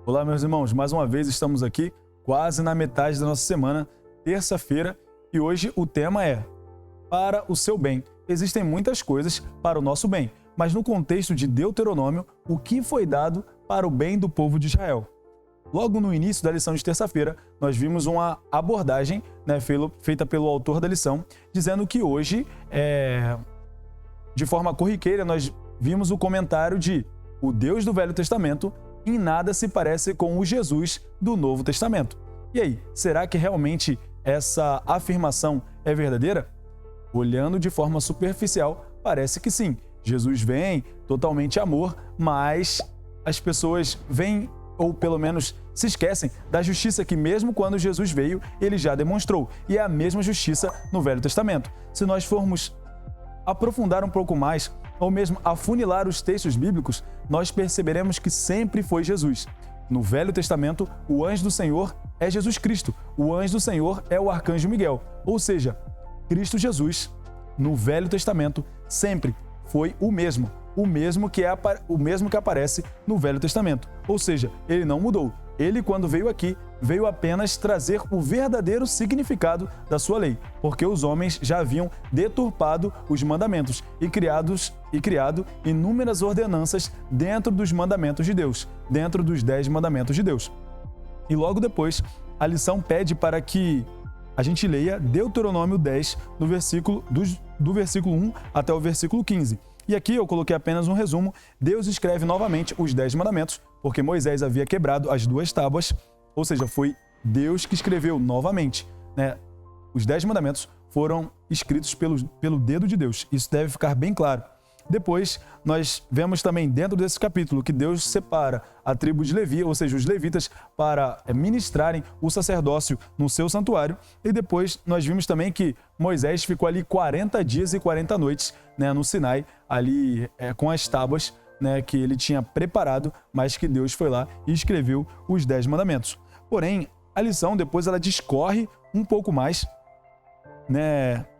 Olá, meus irmãos, mais uma vez estamos aqui quase na metade da nossa semana, terça-feira, e hoje o tema é para o seu bem. Existem muitas coisas para o nosso bem, mas no contexto de Deuteronômio, o que foi dado para o bem do povo de Israel? Logo no início da lição de terça-feira, nós vimos uma abordagem feita pelo autor da lição, dizendo que hoje, de forma corriqueira, nós vimos o comentário de o Deus do Velho Testamento em nada se parece com o Jesus do Novo Testamento. E aí, será que realmente essa afirmação é verdadeira? Olhando de forma superficial, parece que sim. Jesus vem totalmente amor, mas as pessoas veem, ou pelo menos se esquecem, da justiça que mesmo quando Jesus veio, ele já demonstrou. E é a mesma justiça no Velho Testamento. Se nós formos aprofundar um pouco mais, ou mesmo afunilar os textos bíblicos, nós perceberemos que sempre foi Jesus. No Velho Testamento, o anjo do Senhor é Jesus Cristo. O anjo do Senhor é o arcanjo Miguel. Ou seja, Cristo Jesus, no Velho Testamento, sempre foi o mesmo que aparece no Velho Testamento. Ou seja, ele não mudou. Ele, quando veio aqui, veio apenas trazer o verdadeiro significado da sua lei, porque os homens já haviam deturpado os mandamentos e criado inúmeras ordenanças dentro dos mandamentos de Deus, dentro dos 10 mandamentos de Deus. E logo depois, a lição pede para que a gente leia Deuteronômio 10, do versículo 1 até o versículo 15. E aqui eu coloquei apenas um resumo. Deus escreve novamente os 10 mandamentos, porque Moisés havia quebrado as 2 tábuas, ou seja, foi Deus que escreveu novamente, Os 10 mandamentos foram escritos pelo dedo de Deus. Isso deve ficar bem claro. Depois, nós vemos também dentro desse capítulo que Deus separa a tribo de Levi, ou seja, os levitas, para ministrarem o sacerdócio no seu santuário. E depois nós vimos também que Moisés ficou ali 40 dias e 40 noites no Sinai, ali com as tábuas que ele tinha preparado, mas que Deus foi lá e escreveu os 10 mandamentos. Porém, a lição depois ela discorre um pouco mais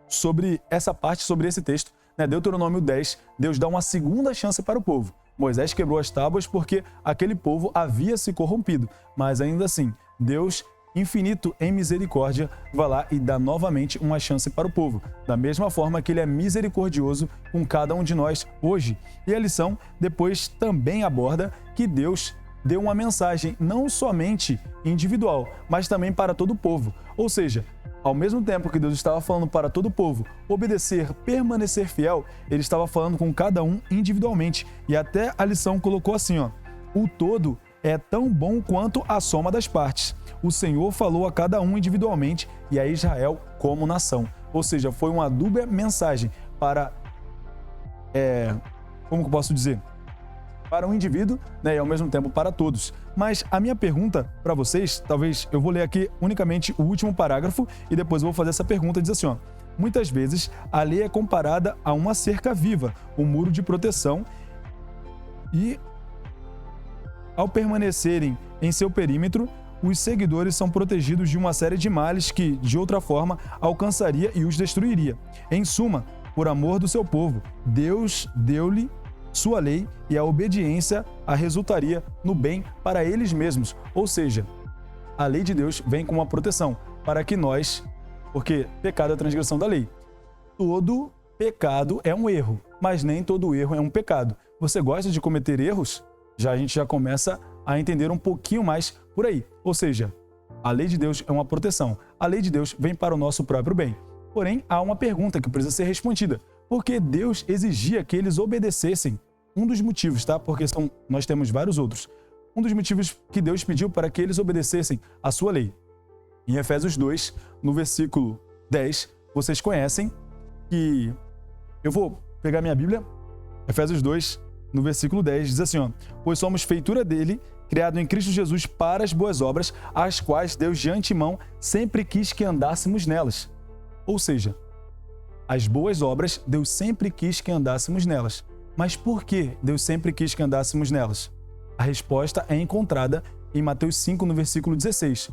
sobre essa parte, sobre esse texto. Deuteronômio 10, Deus dá uma segunda chance para o povo. Moisés quebrou as tábuas porque aquele povo havia se corrompido, mas ainda assim, Deus, infinito em misericórdia, vai lá e dá novamente uma chance para o povo, da mesma forma que ele é misericordioso com cada um de nós hoje. E a lição depois também aborda que Deus deu uma mensagem não somente individual, mas também para todo o povo. Ou seja, ao mesmo tempo que Deus estava falando para todo o povo obedecer, permanecer fiel, ele estava falando com cada um individualmente. E até a lição colocou assim, o todo é tão bom quanto a soma das partes. O Senhor falou a cada um individualmente e a Israel como nação. Ou seja, foi uma dupla mensagem para, como que eu posso dizer? Para um indivíduo, e ao mesmo tempo para todos. Mas a minha pergunta para vocês, talvez eu vou ler aqui unicamente o último parágrafo e depois eu vou fazer essa pergunta, diz assim, muitas vezes a lei é comparada a uma cerca viva, um muro de proteção, e ao permanecerem em seu perímetro, os seguidores são protegidos de uma série de males que, de outra forma, alcançaria e os destruiria. Em suma, por amor do seu povo, Deus deu-lhe sua lei e a obediência a resultaria no bem para eles mesmos. Ou seja, a lei de Deus vem com uma proteção para que nós, porque pecado é a transgressão da lei. Todo pecado é um erro, mas nem todo erro é um pecado. Você gosta de cometer erros? A gente já começa a entender um pouquinho mais por aí. Ou seja, a lei de Deus é uma proteção. A lei de Deus vem para o nosso próprio bem. Porém, há uma pergunta que precisa ser respondida. Por que Deus exigia que eles obedecessem? Um dos motivos, porque nós temos vários outros. Um dos motivos que Deus pediu para que eles obedecessem a sua lei. Em Efésios 2, no versículo 10, vocês conhecem que... Eu vou pegar minha Bíblia. Efésios 2, no versículo 10, diz assim, pois somos feitura dele, criado em Cristo Jesus para as boas obras, as quais Deus de antemão sempre quis que andássemos nelas. Ou seja, as boas obras, Deus sempre quis que andássemos nelas. Mas por que Deus sempre quis que andássemos nelas? A resposta é encontrada em Mateus 5, no versículo 16.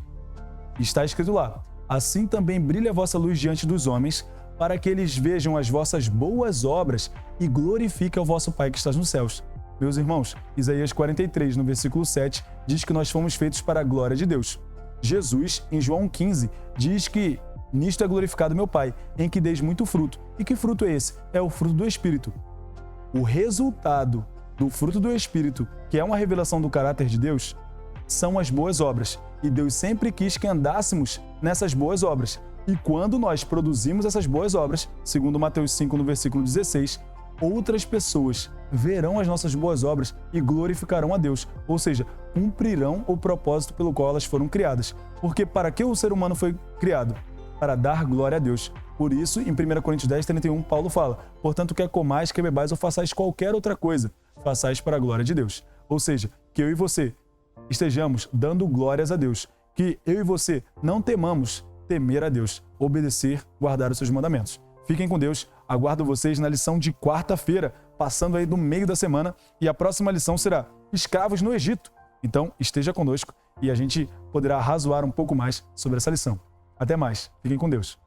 Está escrito lá, assim também brilha a vossa luz diante dos homens, para que eles vejam as vossas boas obras e glorifiquem o vosso Pai que está nos céus. Meus irmãos, Isaías 43, no versículo 7, diz que nós fomos feitos para a glória de Deus. Jesus, em João 15, diz que nisto é glorificado meu Pai, em que deis muito fruto. E que fruto é esse? É o fruto do Espírito. O resultado do fruto do Espírito, que é uma revelação do caráter de Deus, são as boas obras. E Deus sempre quis que andássemos nessas boas obras. E quando nós produzimos essas boas obras, segundo Mateus 5, no versículo 16, outras pessoas verão as nossas boas obras e glorificarão a Deus, ou seja, cumprirão o propósito pelo qual elas foram criadas. Porque para que o ser humano foi criado? Para dar glória a Deus. Por isso, em 1 Coríntios 10, 31, Paulo fala: portanto, quer comais, quer bebais ou façais qualquer outra coisa, façais para a glória de Deus. Ou seja, que eu e você estejamos dando glórias a Deus, que eu e você não temamos temer a Deus, obedecer, guardar os seus mandamentos. Fiquem com Deus, aguardo vocês na lição de quarta-feira, passando aí do meio da semana, e a próxima lição será escravos no Egito. Então, esteja conosco e a gente poderá razoar um pouco mais sobre essa lição. Até mais, fiquem com Deus.